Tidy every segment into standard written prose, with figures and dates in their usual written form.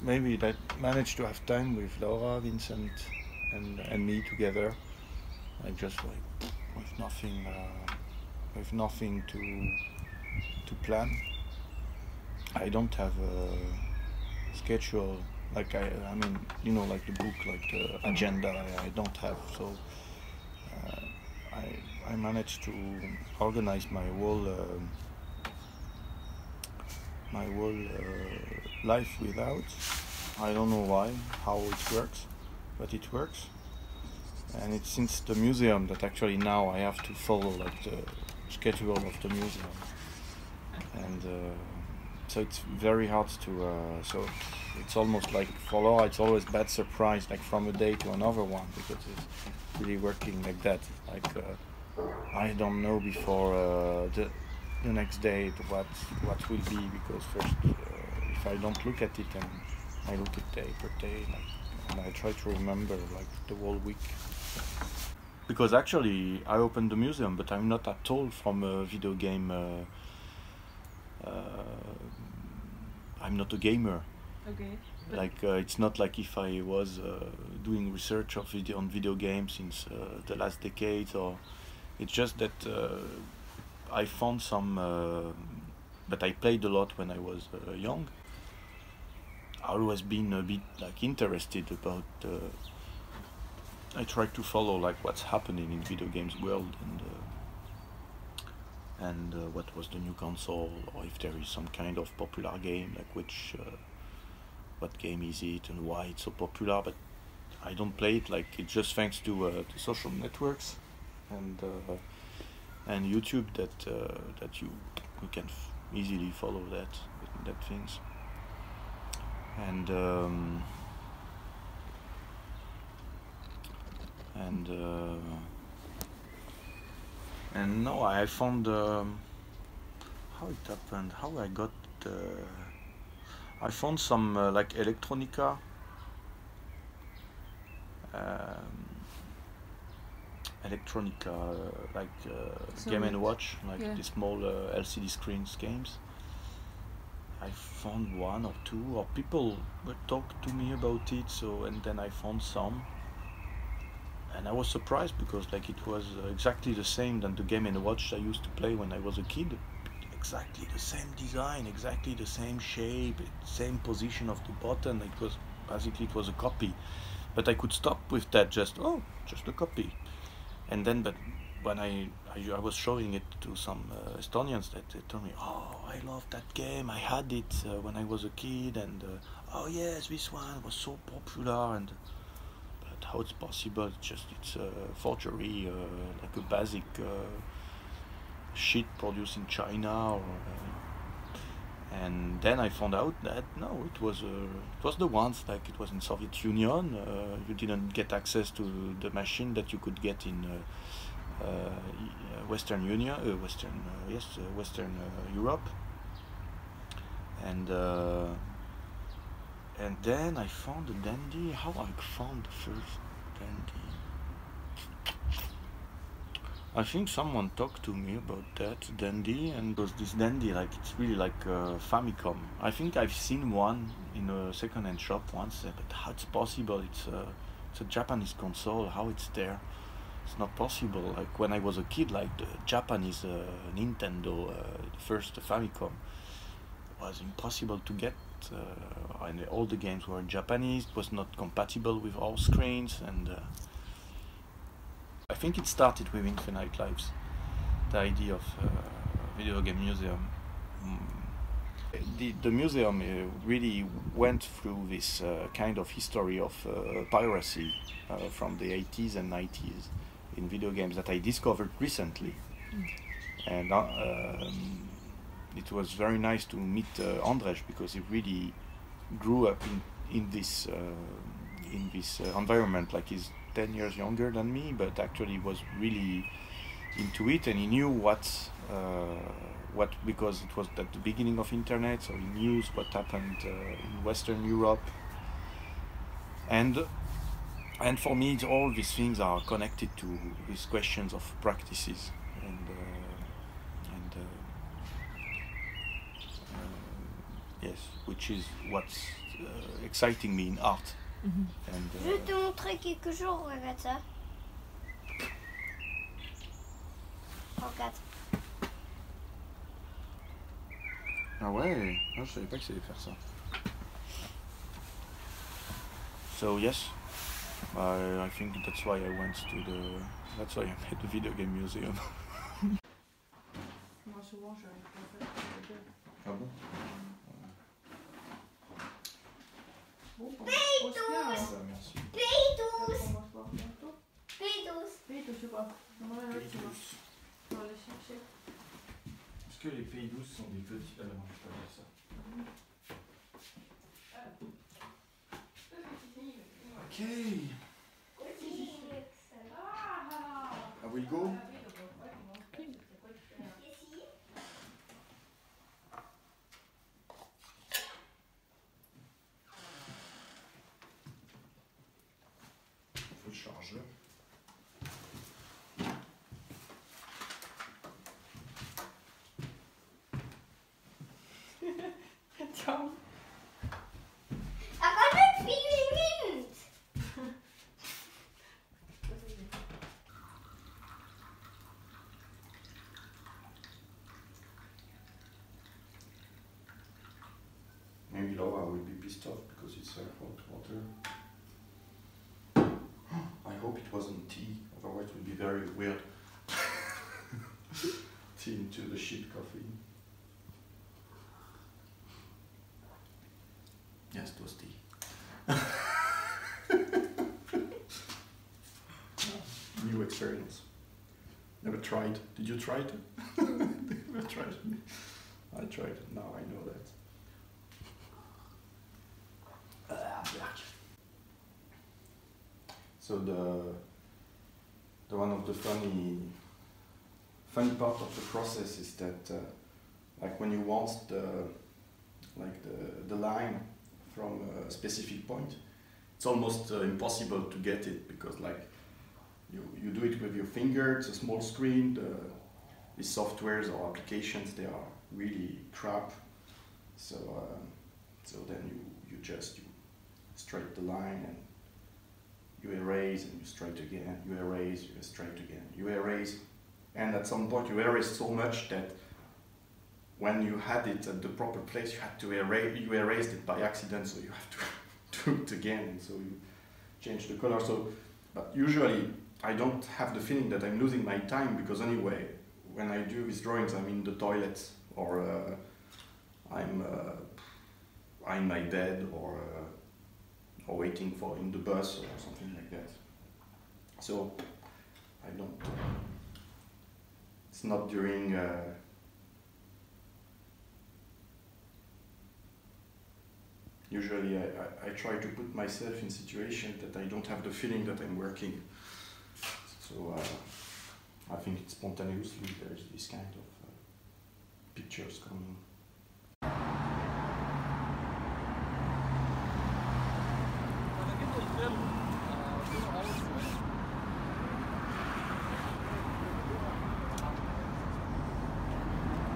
maybe that managed to have time with Laura, Vincent, and me together, like just like with nothing to plan. I don't have a schedule like I mean you know like the book like the agenda I don't have, so uh, I managed to organize my whole life without. I don't know why, how it works, but it works. And it's since the museum that actually now I have to follow like the schedule of the museum, and so it's very hard to. So it's almost like for Laura, it's always bad surprise, like from a day to another one, because it's really working like that. Like I don't know before the next day what will be, because first if I don't look at it and I look at day per day, like, and I try to remember like the whole week. Because actually I opened the museum, but I'm not at all from a video game. Uh, I'm not a gamer. Okay. Like it's not like if I was doing research of on video games since the last decade, or it's just that I found some. But I played a lot when I was young. I always been a bit like interested about. I try to follow like what's happening in video games world, and what was the new console, or if there is some kind of popular game, like what game is it and why it's so popular. But I don't play it, like it's just thanks to social networks and YouTube that you can easily follow that things. And and no, I found how it happened, how I got. I found some like electronica, um, like Game and Watch, like Yeah. the small LCD screens games. I found one or two, or people would talk to me about it. So, and then I found some, and I was surprised because like it was exactly the same than the Game and Watch I used to play when I was a kid. Exactly the same design, exactly the same shape, same position of the button. It was basically it was a copy, but I could stop with that. Just just a copy. And then, but when I was showing it to some Estonians, that they told me, "Oh, I love that game. I had it when I was a kid, and oh yes, this one was so popular." And but how it's possible? It's forgery, like a basic shit produced in China, or and then I found out that no, it was the ones, like it was in Soviet Union. You didn't get access to the machine that you could get in Western Union, Western Europe, and then I found the Dandy. How I found the first Dandy? I think someone talked to me about that Dandy, and it was this Dandy, like it's really like Famicom. I think I've seen one in a second-hand shop once, but how it's possible? It's a Japanese console. How it's there? It's not possible. Like when I was a kid, like the Japanese Nintendo, the first Famicom, was impossible to get, and all the games were in Japanese. It was not compatible with all screens, and I think it started with Infinite Lives, the idea of video game museum. The museum really went through this kind of history of piracy from the 80s and 90s in video games that I discovered recently. And it was very nice to meet Andrzej, because he really grew up in this environment. Like he's 10 years younger than me, but actually was really into it, and he knew what because it was at the beginning of internet, so he knew what happened in Western Europe, and for me all these things are connected to these questions of practices, and yes, which is what's exciting me in art. And, Je vais te montrer quelque chose, regarde ça. Regarde. Ah ouais, non, je savais pas que ça allait faire ça. So yes, I think that's why I went to the. That's why I made the video game museum. Moi souvent j'arrive pas à faire les deux. Ah bon? Bon, Peitos! Merci. Peitos! on va se voir bientôt. Peitos! Peitos, je sais pas. Normalement, là, tu vois. On va aller chercher. Est-ce que les pays douces sont des petits... Ah non, je peux pas dire ça. Okay. I will go. Faut le chargeur. Ciao. I got a feeling. Maybe Laura will be pissed off because it's hot water. I hope it wasn't tea, otherwise it would be very weird. Tea into the shit coffee. Yes, it was tea. New experience. Never tried. Did you try it? Never tried it. I tried it. Now I know that. So the one of the funny part of the process is that like when you want the line from a specific point, it's almost impossible to get it because like you do it with your finger. It's a small screen. These softwares or applications, they are really crap. So then you straight the line and you erase and you straight again, you erase, you straight again, you erase, and at some point you erase so much that when you had it at the proper place you had to you erased it by accident, so you have to do it again, and so you change the color. So, but usually I don't have the feeling that I'm losing my time, because anyway, when I do these drawings I'm in the toilet, or I'm in my bed, or waiting in the bus or something like that. So I don't. It's not during. Usually I try to put myself in situations that I don't have the feeling that I'm working. So I think it's spontaneously there's this kind of pictures coming.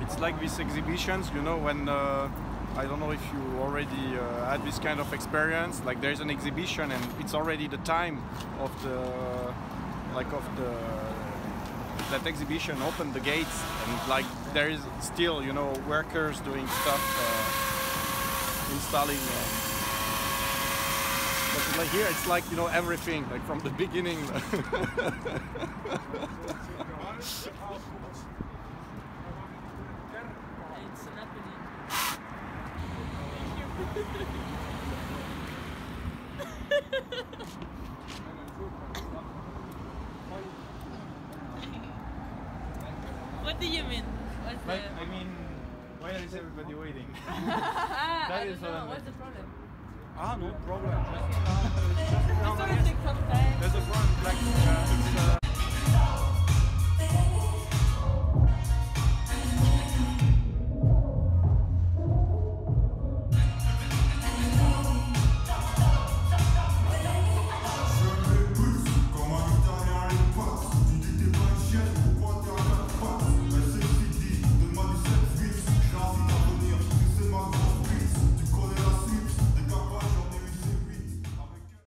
It's like these exhibitions, you know, when I don't know if you already had this kind of experience. Like there's an exhibition and it's already the time of that exhibition opened the gates, and like there is still, you know, workers doing stuff, installing. But like here, it's like, you know, everything, like from the beginning. What do you mean? I mean, why is everybody waiting? I don't know. What's the problem? Ah, no problem. Just